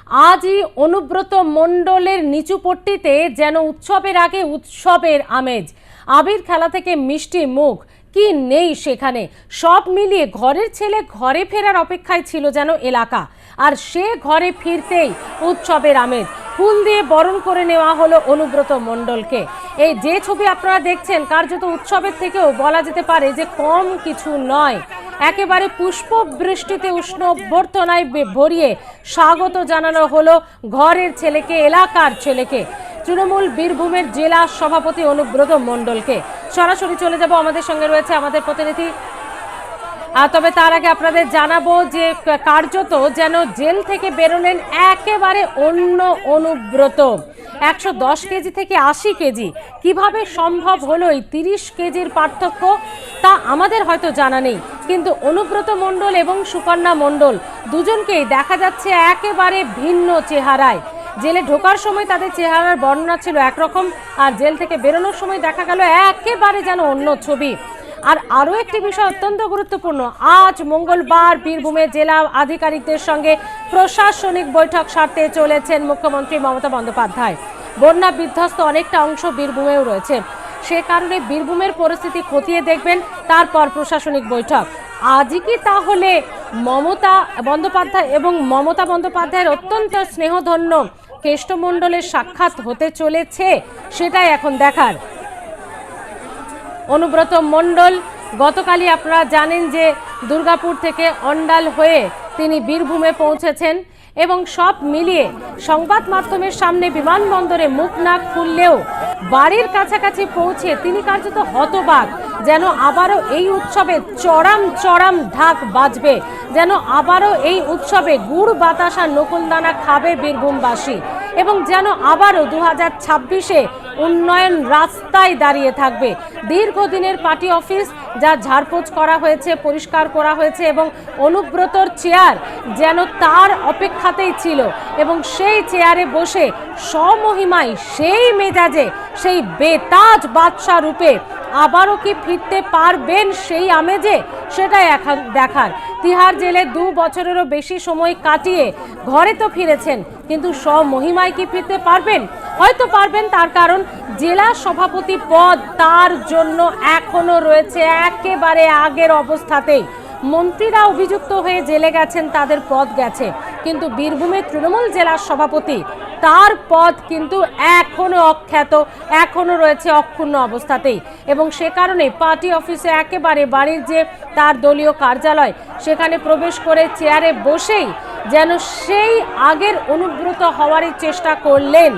আজই অনুব্রত মণ্ডলের নিচুপট্টিতে যেন উৎসবের আগে উৎসবের আমেজ। আবির খেলা থেকে মিষ্টি মুখ কি নেই সেখানে, সব মিলিয়ে ঘরের ছেলে ঘরে ফেরার অপেক্ষায় ছিল যেন এলাকা। আর সে ঘরে ফিরতেই উৎসবের আমেজ, ফুল দিয়ে বরণ করে নেওয়া হলো অনুব্রত মণ্ডলকে। এই যে ছবি আপনারা দেখছেন কার্যত উৎসবের থেকেও বলা যেতে পারে যে কম কিছু নয়। একেবারে পুষ্প বৃষ্টিতে উষ্ণ অভ্যর্থনায় ভরিয়ে স্বাগত জানানো হলো ঘরের ছেলেকে, এলাকার ছেলেকে, তৃণমূল বীরভূমের জেলা সভাপতি অনুব্রত মণ্ডলকে। সরাসরি চলে যাব, আমাদের সঙ্গে রয়েছে আমাদের প্রতিনিধি। তবে তার আগে আপনাদের জানাবো যে কার্যত যেন জেল থেকে বেরোলেন একেবারে অন্য অনুব্রত। 110 কেজি থেকে 80 কেজি কিভাবে সম্ভব হলো এই 30 কেজির পার্থক্য, তা আমাদের হয়তো জানা নেই। কিন্তু অনুব্রত মণ্ডল এবং সুকন্যা মণ্ডল দুজনকেই দেখা যাচ্ছে একেবারে ভিন্ন চেহারায়। জেলে ঢোকার সময় তাদের চেহারার বর্ণনা ছিল একরকম, আর জেল থেকে বেরোনোর সময় দেখা গেল একেবারে যেন অন্য ছবি। আর আরও একটি বিষয় অত্যন্ত গুরুত্বপূর্ণ, আজ মঙ্গলবার বীরভূমে জেলা আধিকারিকদের সঙ্গে প্রশাসনিক বৈঠক সারতে চলেছেন মুখ্যমন্ত্রী মমতা বন্দ্যোপাধ্যায়। বন্যা বিধ্বস্ত অনেকটা অংশ বীরভূমেও রয়েছে, সে কারণে বীরভূমের পরিস্থিতি খতিয়ে দেখবেন, তারপর প্রশাসনিক বৈঠক। আজই কি তাহলে মমতা বন্দ্যোপাধ্যায় এবং মমতা বন্দ্যোপাধ্যায়ের অত্যন্ত স্নেহধন্য কেষ্টমণ্ডলের সাক্ষাৎ হতে চলেছে, সেটাই এখন দেখার। অনুব্রত মণ্ডল গতকালই আপনারা জানেন যে দুর্গাপুর থেকে অন্ডাল হয়ে তিনি বীরভূমে পৌঁছেছেন এবং সব মিলিয়ে সংবাদ মাধ্যমের সামনে বিমানবন্দরে মুখ নাক খুললেও বাড়ির কাছাকাছি পৌঁছে তিনি কার্যত হতবাক। যেন আবারও এই উৎসবে চড়াম চড়াম ঢাক বাজবে, যেন আবারও এই উৎসবে গুড় বাতাসা নকুলদানা খাবে বীরভূমবাসী, এবং যেন আবারও 2026-এ উন্নয়ন রাস্তায় দাঁড়িয়ে থাকবে। দীর্ঘদিনের পার্টি অফিস যা ঝাড়পোছ করা হয়েছে, পরিষ্কার করা হয়েছে, এবং অনুব্রতর চেয়ার যেন তার অপেক্ষাতেই ছিল, এবং সেই চেয়ারে বসে স্বমহিমায় সেই মেজাজে সেই বেতাজ বাদশা রূপে আবারও কি ফিরতে পারবেন সেই আমেজে, সেটাই এখন দেখার। তিহার জেলে 2 বছরেরও বেশি সময় কাটিয়ে ঘরে তো ফিরেছেন, কিন্তু স্বমহিমায় কি ফিরতে পারবেন? হয়তো পারবেন, তার কারণ জেলা সভাপতি পদ তার জন্য এখনো রয়েছে একেবারে আগের অবস্থাতেই। মন্ত্রীরা অভিযুক্ত হয়ে জেলে গেছেন, তাদের পদ গেছে, কিন্তু বীরভূমের তৃণমূল জেলার সভাপতি তার পদ কিন্তু এখনো অখ্যাত, এখনো রয়েছে অক্ষুণ্ণ অবস্থাতেই। এবং সে কারণে পার্টি অফিসে একেবারে বাড়ির যে তার দলীয় কার্যালয়, সেখানে প্রবেশ করে চেয়ারে বসেই যেন সেই আগের অনুব্রত হওয়ারই চেষ্টা করলেন,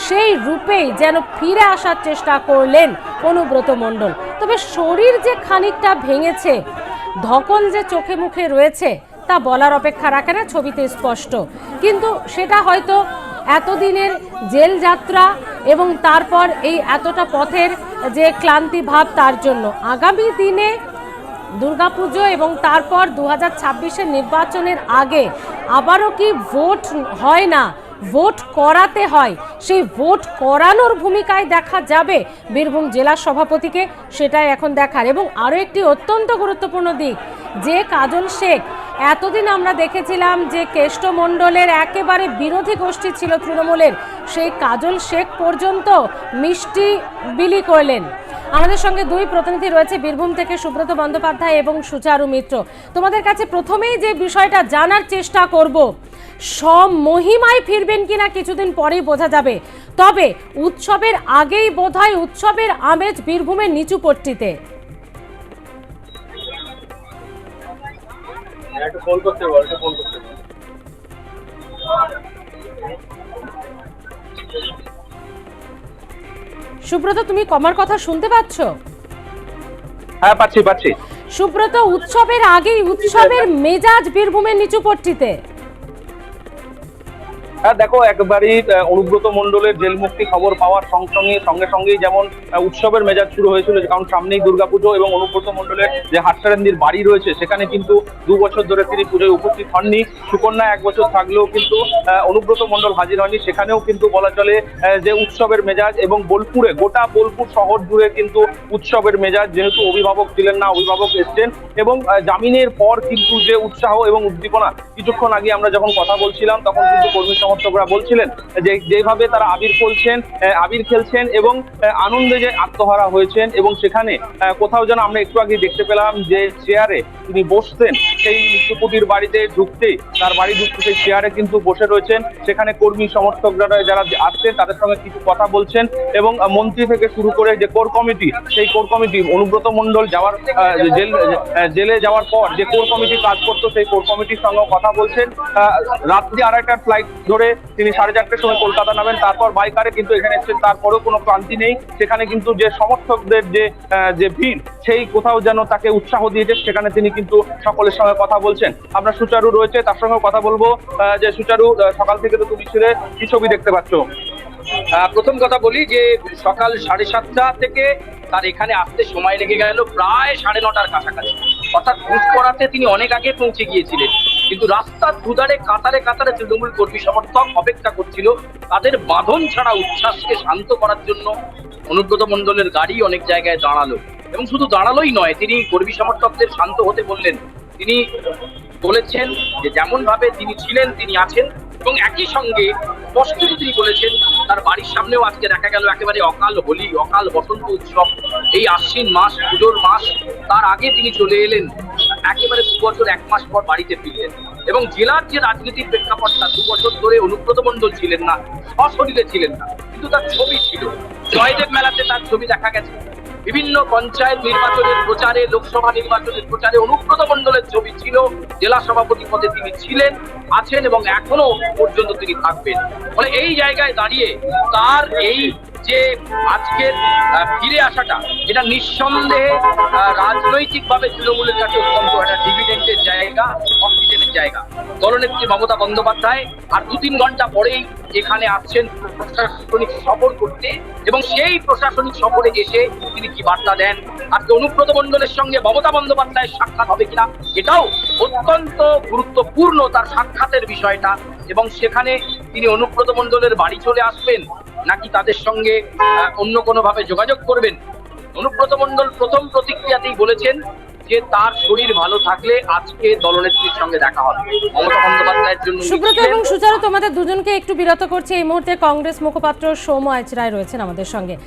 সেই রূপেই যেন ফিরে আসার চেষ্টা করলেন অনুব্রত মণ্ডল। তবে শরীর যে খানিকটা ভেঙেছে, ধকল যে চোখে মুখে রয়েছে, তা বলার অপেক্ষা রাখে না, ছবিতে স্পষ্ট। কিন্তু সেটা হয়তো এতদিনের জেল যাত্রা এবং তারপর এই এতটা পথের যে ক্লান্তি ভাব, তার জন্য আগামী দিনে দুর্গাপুজো এবং তারপর 2026-এর নির্বাচনের আগে আবারও কি ভোট হয় না, ভোট করাতে হয়, সেই ভোট করানোর ভূমিকায় দেখা যাবে বীরভূম জেলা সভাপতিকে, সেটাই এখন দেখার। এবং আরও একটি অত্যন্ত গুরুত্বপূর্ণ দিক, যে কাজল শেখ, এতদিন আমরা দেখেছিলাম যে কেষ্টমণ্ডলের একেবারে বিরোধী গোষ্ঠী ছিল তৃণমূলের, সেই কাজল শেখ পর্যন্ত মিষ্টি বিলি করলেন। আমাদের সঙ্গে 2 প্রতিনিধি রয়েছে বীরভূম থেকে, সুব্রত বন্দ্যোপাধ্যায় এবং সুচারু মিত্র। তোমাদের কাছে প্রথমেই যে বিষয়টা জানার চেষ্টা করব, স্বমহিমায় ফিরবেন কিনা কিছুদিন পরেই বোঝা যাবে, তবে উৎসবের আগেই বোধহয় উৎসবের আমেজ বীরভূমের নিচুপট্টিতে। সুব্রত, তুমি আমার কথা শুনতে পাচ্ছ? হ্যাঁ, পাচ্ছি। সুব্রত, উৎসবের আগেই উৎসবের মেজাজ বীরভূমের নিচুপট্টিতে। হ্যাঁ, দেখো, একবারই অনুব্রত মণ্ডলের জেল মুক্তি খবর পাওয়ার সঙ্গে সঙ্গেই যেমন উৎসবের মেজাজ শুরু হয়েছিল, কারণ সামনেই দুর্গাপুজো এবং অনুব্রত মণ্ডলের যে হাটসারেন্দির বাড়ি রয়েছে, সেখানে কিন্তু 2 বছর ধরে তিনি পুজোয় উপস্থিত হননি। সুকন্যা 1 বছর থাকলেও কিন্তু অনুব্রত মণ্ডল হাজির হয়নি। সেখানেও কিন্তু বলা চলে যে উৎসবের মেজাজ, এবং বোলপুরে, গোটা বোলপুর শহর জুড়ে কিন্তু উৎসবের মেজাজ, যেহেতু অভিভাবক ছিলেন না, অভিভাবক এসছেন, এবং জামিনের পর কিন্তু যে উৎসাহ এবং উদ্দীপনা, কিছুক্ষণ আগে আমরা যখন কথা বলছিলাম তখন কিন্তু কর্মী সমর্থকরা বলছিলেন যে যেভাবে তারা আবির খেলছেন এবং আনন্দে যে আত্মহারা হয়েছেন, এবং সেখানে কোথাও যেন আমরা একটু আগে দেখতে পেলাম যে চেয়ারে তিনি বসতেন, সেই নিত্যকুটির বাড়িতে ঢুকতেই তার বাড়ি ঢুকতে সেই চেয়ারে কিন্তু বসে রয়েছেন। সেখানে কর্মী সমর্থকরা যারা আসছেন তাদের সঙ্গে কিছু কথা বলছেন, এবং মন্ত্রী থেকে শুরু করে যে কোর কমিটি, সেই কোর কমিটি অনুব্রত মণ্ডল জেলে যাওয়ার পর যে কোর কমিটি কাজ করতো সেই কোর কমিটির সঙ্গে কথা বলছেন। রাত্রি 2:30টার ফ্লাইট ধরে তিনি 4:30টার সময় কলকাতা নামেন, তারপর বাইকারে কিন্তু এখানে এসেছেন। তারপরেও কোনো ক্লান্তি নেই, সেখানে কিন্তু যে সমর্থকদের যে ভিড়, সেই কোথাও যেন তাকে উৎসাহ দিয়েছে, সেখানে তিনি কিন্তু সকলের সঙ্গে কথা বলছেন। আমরা সুচারু রয়েছে, তার সঙ্গে কথা বলবো। যে সুচারু, সকাল থেকে তো তুমি ছিলে, কি ছবি দেখতে পাচ্ছ? প্রথম কথা বলি যে সকাল 7:30টা থেকে তার এখানে আসতে সময় লেগে গেল প্রায় 9:30টার কাছাকাছি। অর্থাৎ বুথ করাতে তিনি অনেক আগে পৌঁছে গিয়েছিলেন, কিন্তু রাস্তার দুধারে কাতারে কাতারে তৃণমূল কর্মী সমর্থক অপেক্ষা করছিল তাদের বাঁধন ছাড়া উচ্ছ্বাসকে শান্ত করার জন্য। অনুব্রত মণ্ডলের গাড়ি অনেক জায়গায় দাঁড়ালো, এবং শুধু দাঁড়ালোই নয়, তিনি কর্মী সমর্থকদের শান্ত হতে বললেন। তিনি বলেছেন যে যেমন ভাবে তিনি ছিলেন তিনি আছেন, এবং একই সঙ্গে স্পষ্ট তিনি বলেছেন তার বাড়ির সামনেও আজকে দেখা গেল একেবারে অকাল হোলি, অকাল বসন্ত উৎসব, এই আশ্বিন মাস, পুজোর মাস, তার আগে তিনি চলে এলেন, একেবারে 2 বছর 1 মাস পর বাড়িতে ফিরলেন। এবং জেলার যে রাজনীতির প্রেক্ষাপটটা, 2 বছর ধরে অনুব্রত মণ্ডল ছিলেন না, সশরীরে ছিলেন না, কিন্তু তার ছবি ছিল। জয়দেব মেলাতে তার ছবি দেখা গেছে, বিভিন্ন পঞ্চায়েত নির্বাচনের প্রচারে, লোকসভা নির্বাচনের প্রচারে অনুব্রত মণ্ডলের ছবি ছিল। জেলা সভাপতি পদে তিনি ছিলেন, আছেন, এবং এখনো পর্যন্ত তিনি থাকবেন। ফলে এই জায়গায় দাঁড়িয়ে তার এই যে আজকের ফিরে আসাটা, এটা নিঃসন্দেহে রাজনৈতিকভাবে তৃণমূলের কাছে অত্যন্ত একটা ডিভিডেন্ডের জায়গা, অক্সিজেনের জায়গা। দলনেত্রী মমতা বন্দ্যোপাধ্যায় আর 2-3 ঘন্টা পরেই এখানে আসছেন প্রশাসনিক সফর করতে, এবং সেই প্রশাসনিক সফরে এসে তিনি কি বার্তা দেন, আজকে অনুব্রত মণ্ডলের সঙ্গে মমতা বন্দ্যোপাধ্যায়ের সাক্ষাৎ হবে কিনা, এটাও অত্যন্ত গুরুত্বপূর্ণ তার সাক্ষাতের বিষয়টা। এবং সেখানে তিনি অনুব্রত মণ্ডলের বাড়ি চলে আসবেন, নাকি তাদের সঙ্গে অন্য কোনো ভাবে যোগাযোগ করবেন। অনুব্রত মণ্ডল প্রথম প্রতিক্রিয়াতেই বলেছেন যে তার শরীর ভালো থাকলে আজকে দলনেত্রীর সঙ্গে দেখা হবে। মমতা বন্দ্যোপাধ্যায়ের জন্য সুব্রত এবং সুচারু, তোমাদের দুজনকে একটু বিরত করছি। এই মুহূর্তে কংগ্রেস মুখপাত্র সৌম্য আইচরায় রয়েছেন আমাদের সঙ্গে।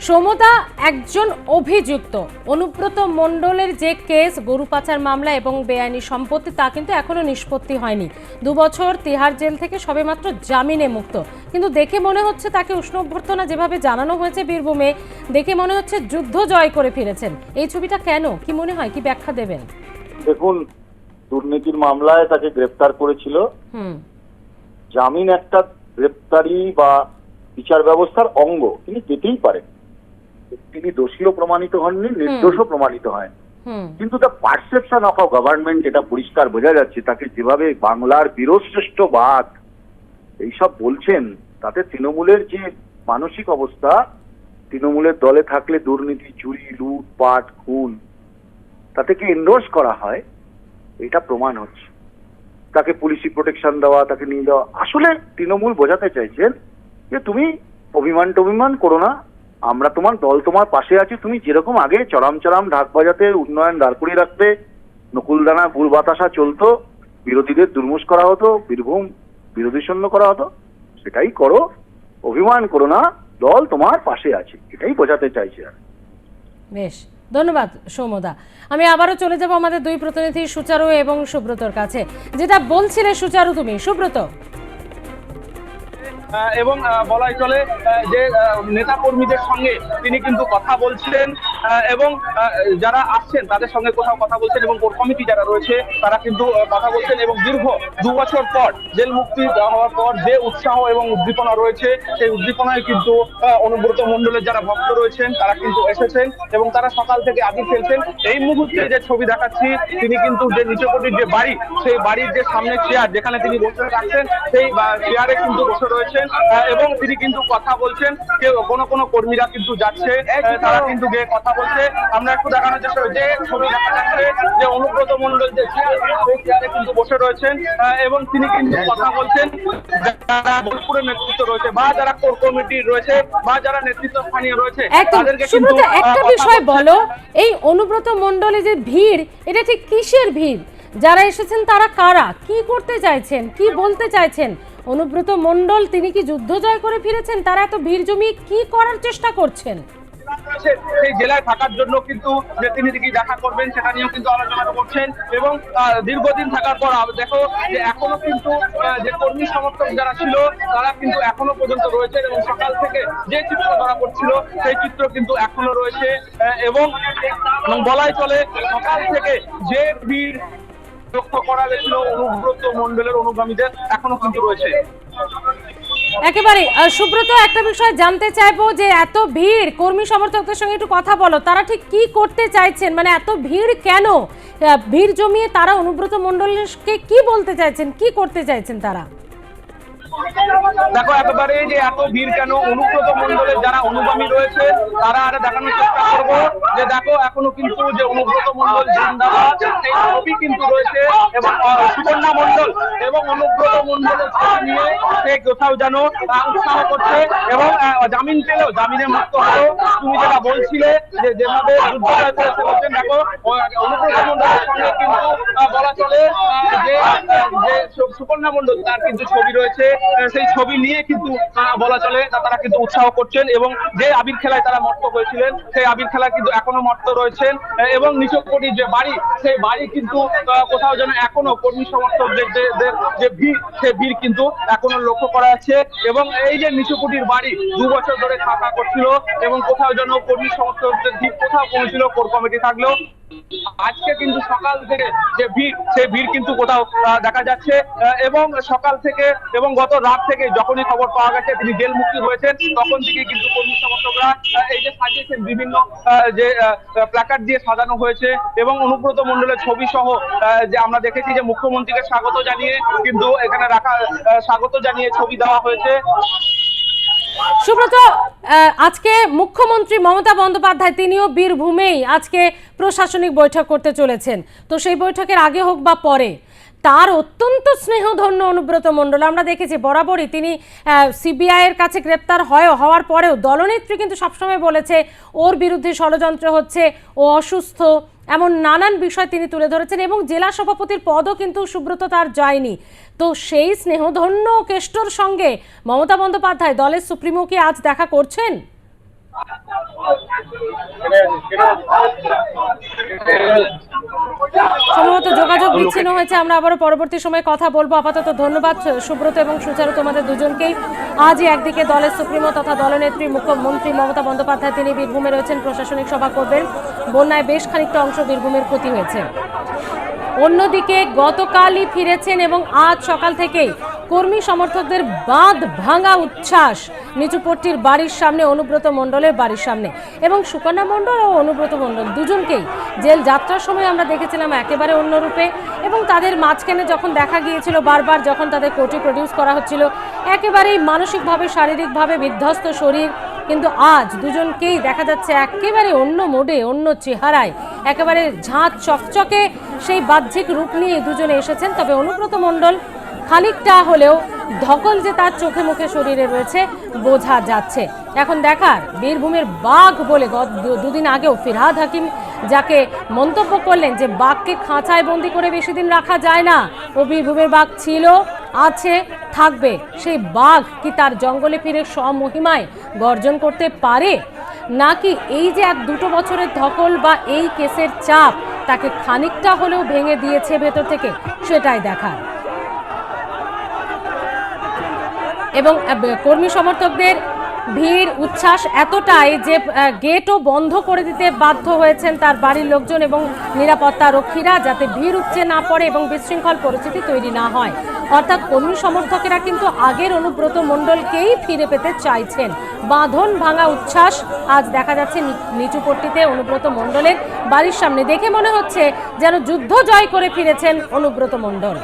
সৌম্যদা, একজন অভিযুক্ত অনুব্রত মণ্ডলের যে কেস, গরু পাচার মামলা এবং বেআইনি সম্পত্তি, তা কিন্তু এখনো নিষ্পত্তি হয়নি। 2 বছর তিহার জেল থেকে সবেমাত্র জামিনে মুক্ত, কিন্তু দেখে মনে হচ্ছে তাকে উষ্ণ অভ্যর্থনা যেভাবে জানানো হয়েছে বীরভূমে, দেখে মনে হচ্ছে যুদ্ধ জয় করে ফিরেছেন। এই ছবিটা কেন, কি মনে হয়, কি ব্যাখ্যা দেবেন? দেখুন, দুর্নীতির মামলায় তাকে গ্রেফতার করেছিল। জামিন একটা গ্রেফতারি বা বিচার ব্যবস্থার অঙ্গ, তিনি যেতেই পারেন। তিনি দোষীও প্রমাণিত হননি, নির্দোষও প্রমাণিত হয়, কিন্তু the perception of a government, এটা পরিষ্কার বোঝা যাচ্ছে। তাকে যেভাবে বাংলার বীরশ্রেষ্ঠবাদ এইসব বলছেন, তাতে তৃণমূলের যে মানসিক অবস্থা, তৃণমূলের দলে থাকলে দুর্নীতি, চুরি, লুটপাট, খুন, তাতে কি এন্ডোর্স করা হয়, এটা প্রমাণ হচ্ছে। তাকে পুলিশি প্রোটেকশন দেওয়া, তাকে নিয়ে যাওয়া, আসলে তৃণমূল বোঝাতে চাইছেন যে তুমি অভিমান করো না, আমরা তোমার দল, তোমার পাশে আছি। তুমি যেরকম আগে চরম ঢাক বাজাতে, উন্নয়ন দাঁড় করিয়ে রাখতে, নকুলদানা গুল বাতাসা চলতো, বিরোধীদের দুর্মুষ করা হতো, বীরভূম বিরোধী শূন্য করা হতো, সেটাই করো, অভিমান করো না, দল তোমার পাশে আছে, এটাই বোঝাতে চাইছে। বেশ, ধন্যবাদ সৌম্যদা। আমি আবারও চলে যাব আমাদের 2 প্রতিনিধি সুচারু এবং সুব্রতর কাছে। যেটা বলছিলে সুচারু তুমি, সুব্রত। এবং বলাই চলে যে নেতা কর্মীদের সঙ্গে তিনি কিন্তু কথা বলছিলেন, এবং যারা আসছেন তাদের সঙ্গে কোথাও কথা বলছেন, এবং কোর কমিটি যারা রয়েছে তারা কিন্তু কথা বলছেন। এবং দীর্ঘ 2 বছর পর জেল মুক্তি হওয়ার পর যে উৎসাহ এবং উদ্দীপনা রয়েছে, সেই উদ্দীপনায় কিন্তু অনুব্রত মণ্ডলের যারা ভক্ত রয়েছেন তারা কিন্তু এসেছেন, এবং তারা সকাল থেকে আবির খেলছেন। এই মুহূর্তে যে ছবি দেখাচ্ছি, তিনি কিন্তু যে নিচকটির যে বাড়ি, সেই বাড়ির যে সামনে চেয়ার যেখানে তিনি বসে থাকছেন, সেই চেয়ারে কিন্তু বসে রয়েছেন, এবং তিনি কিন্তু কথা বলছেন। কেউ কোনো কর্মীরা কিন্তু যাচ্ছে, তারা কিন্তু গিয়ে কথা বলছে। আমরা একটু দেখানোর চেষ্টা করি, যে ছবি দেখা যাচ্ছে যে অনুব্রত মণ্ডল যে চেয়ার, সেই চেয়ারে কিন্তু বসে রয়েছেন, এবং তিনি কিন্তু কথা বলছেন। যারা বোলপুরের নেতৃত্ব রয়েছে, বা যারা কোর কমিটি রয়েছে, বা যারা নেতৃত্ব স্থানীয় রয়েছে, তাদেরকে কিন্তু একটা বিষয় বলো, এই অনুব্রত মণ্ডলের যে ভিড়, এটা ঠিক কিসের ভিড়? যারা এসেছেন তারা কারা, কি করতে চাইছেন, কি বলতে চাইছেন? অনুব্রত মণ্ডল তিনি কি যুদ্ধ জয় করে ফিরেছেন? তারা এত ভিড় জমিয়ে কি করার চেষ্টা করছেন? সেই জেলায় থাকার জন্য কিন্তু যে তিনি কি দেখা করবেন সেটা নিয়েও কিন্তু আলোচনা করছেন এবং দীর্ঘদিন থাকার পর দেখো যে এখনো কিন্তু যে কর্মী সমর্থক যারা ছিল তারা কিন্তু এখনো পর্যন্ত রয়েছে এবং সকাল থেকে যে চিত্র ধরা পড়ছিল সেই চিত্র কিন্তু এখনো রয়েছে এবং বলাই চলে সকাল থেকে যে ভিড় লক্ষ্য করা গেছিল অনুব্রত মণ্ডলের অনুগামীদের এখনো কিন্তু রয়েছে। একেবারে সুব্রত, একটা বিষয় জানতে চাইবো যে এত ভিড়, কর্মী সমর্থকদের সঙ্গে একটু কথা বলো, তারা ঠিক কি করতে চাইছেন? মানে এত ভিড় কেন? ভিড় জমিয়ে তারা অনুব্রত মণ্ডলকে কি বলতে চাইছেন, কি করতে চাইছেন তারা? দেখো একেবারে যে এত ভিড় কেন, অনুব্রত মণ্ডলের যারা অনুগামী রয়েছে তারা আরে দেখানোর চেষ্টা করবো যে দেখো এখনো কিন্তু যে অনুব্রত মণ্ডল জিন্দাবাদ সেই ছবি কিন্তু রয়েছে এবং সুকন্যা মণ্ডল এবং অনুব্রত মণ্ডলের ছবি নিয়ে সে কোথাও যেন উৎসাহ করছে এবং জামিন পেলেও জামিনে মুক্ত হলো। তুমি যেটা বলছিলে যে যেভাবে যুদ্ধ করেছে বলছেন, দেখো অনুব্রত মণ্ডলের সঙ্গে কিন্তু বলা চলে যে সুকন্যা মণ্ডল তার কিন্তু ছবি রয়েছে, সেই ছবি নিয়ে কিন্তু বলা চলে তারা কিন্তু উৎসাহ করছেন এবং যে আবির খেলায় তারা মত্ত হয়েছিলেন সেই আবির খেলায় কিন্তু এখনো মত্ত রয়েছেন এবং নিচকোটির যে বাড়ি সেই বাড়ি কিন্তু কোথাও যেন এখনো কর্মী সমর্থকদের যে ভিড় সেই ভিড় কিন্তু এখনো লক্ষ্য করা যাচ্ছে এবং এই যে নিচকোটির বাড়ি 2 বছর ধরে থাকা করছিল এবং কোথাও যেন কর্মী সমর্থকদের ভিড় কোথাও পৌঁছিল কোর কমিটি থাকলেও আজকে কিন্তু সকাল থেকে যে ভিড় সেই ভিড় কিন্তু কোথাও দেখা যাচ্ছে এবং সকাল থেকে এবং গত রাত থেকে যখনই খবর পাওয়া গেছে তিনি জেল মুক্তি হয়েছেন তখন থেকে কিন্তু কর্মী সমর্থকরা এই যে সাজিয়েছেন বিভিন্ন যে প্ল্যাকার্ড দিয়ে সাজানো হয়েছে এবং অনুব্রত মণ্ডলের ছবি সহ যে আমরা দেখেছি যে মুখ্যমন্ত্রীকে স্বাগত জানিয়ে কিন্তু এখানে রাখা স্বাগত জানিয়ে ছবি দেওয়া হয়েছে। সুব্রত, আজকে মুখ্যমন্ত্রী মমতা বন্দ্যোপাধ্যায় তিনিও বীরভূমেই আজকে প্রশাসনিক বৈঠক করতে চলেছেন। তো সেই বৈঠকের আগে হোক বা পরে তার অত্যন্ত স্নেহধন্য অনুব্রত মণ্ডল আমরা দেখেছি বরাবরই তিনি সিবিআই এর কাছে গ্রেপ্তার হওয়ার পরেও দলনেত্রী কিন্তু সবসময় বলেছে ওর বিরুদ্ধে ষড়যন্ত্র হচ্ছে, ও অসুস্থ, এমন নানান বিষয় তিনি তুলে ধরেছেন এবং জেলা সভাপতির পদও কিন্তু সুব্রত তার যায়নি। তো সেই স্নেহধন্য কেষ্টর সঙ্গে মমতা বন্দ্যোপাধ্যায় দলের সুপ্রিমো কি আজ দেখা করছেন? সম্ভবত যোগাযোগ বিচ্ছিন্ন হয়েছে, আমরা আবারও পরবর্তী সময়ে কথা বলবো। আপাতত ধন্যবাদ সুব্রত এবং সুচারু তোমাদের দুজনকেই। আজই একদিকে দলের সুপ্রিমো তথা দলনেত্রী মুখ্যমন্ত্রী মমতা বন্দ্যোপাধ্যায় তিনি বীরভূমে রয়েছেন, প্রশাসনিক সভা করবেন। বন্যায় বেশ খানিকটা অংশ বীরভূমের ক্ষতি হয়েছে। অন্যদিকে গতকালই ফিরেছেন এবং আজ সকাল থেকেই কর্মী সমর্থকদের বাঁধ ভাঙা উচ্ছ্বাস নিচুপট্টির বাড়ির সামনে, অনুব্রত মণ্ডলের বাড়ির সামনে এবং সুকন্যা মণ্ডল ও অনুব্রত মণ্ডল দুজনকেই জেল যাত্রার সময় আমরা দেখেছিলাম একেবারে অন্য রূপে এবং তাদের মাঝখানে যখন দেখা গিয়েছিল বারবার যখন তাদের কোর্টে প্রডিউস করা হচ্ছিল একেবারেই মানসিকভাবে শারীরিকভাবে বিধ্বস্ত শরীর, কিন্তু আজ দুজনকেই দেখা যাচ্ছে একেবারে অন্য মোডে, অন্য চেহারায়, একেবারে ঝাঁঝ চকচকে সেই বাহ্যিক রূপ নিয়ে দুজনে এসেছেন। তবে অনুব্রত মণ্ডল খানিকটা হলেও ধকল যে তার চোখে মুখে শরীরে রয়েছে বোঝা যাচ্ছে। এখন দেখার বীরভূমের বাঘ বলে দুদিন আগেও ফিরহাদ হাকিম যাকে মন্তব্য করলেন যে বাঘকে খাঁচায় বন্দি করে বেশি দিন রাখা যায় না, ও বীরভূমের বাঘ ছিল, আছে, থাকবে। সেই বাঘ কি তার জঙ্গলে ফিরে স্বমহিমায় গর্জন করতে পারে, নাকি এই যে 1-2 বছরের ধকল বা এই কেসের চাপ তাকে খানিকটা হলেও ভেঙে দিয়েছে ভেতর থেকে, সেটাই দেখার। এবং কর্মী সমর্থকদের ভিড় উচ্ছ্বাস এতটাই যে গেটও বন্ধ করে দিতে বাধ্য হয়েছেন তার বাড়ির লোকজন এবং নিরাপত্তা রক্ষীরা, যাতে ভিড় উপচে না পড়ে এবং বিশৃঙ্খল পরিস্থিতি তৈরি না হয়। অর্থাৎ কর্মী সমর্থকেরা কিন্তু আগের অনুব্রত মণ্ডলকেই ফিরে পেতে চাইছেন। বাঁধন ভাঙা উচ্ছ্বাস আজ দেখা যাচ্ছে নিচুপট্টিতে অনুব্রত মণ্ডলের বাড়ির সামনে। দেখে মনে হচ্ছে যেন যুদ্ধ জয় করে ফিরেছেন অনুব্রত মণ্ডল।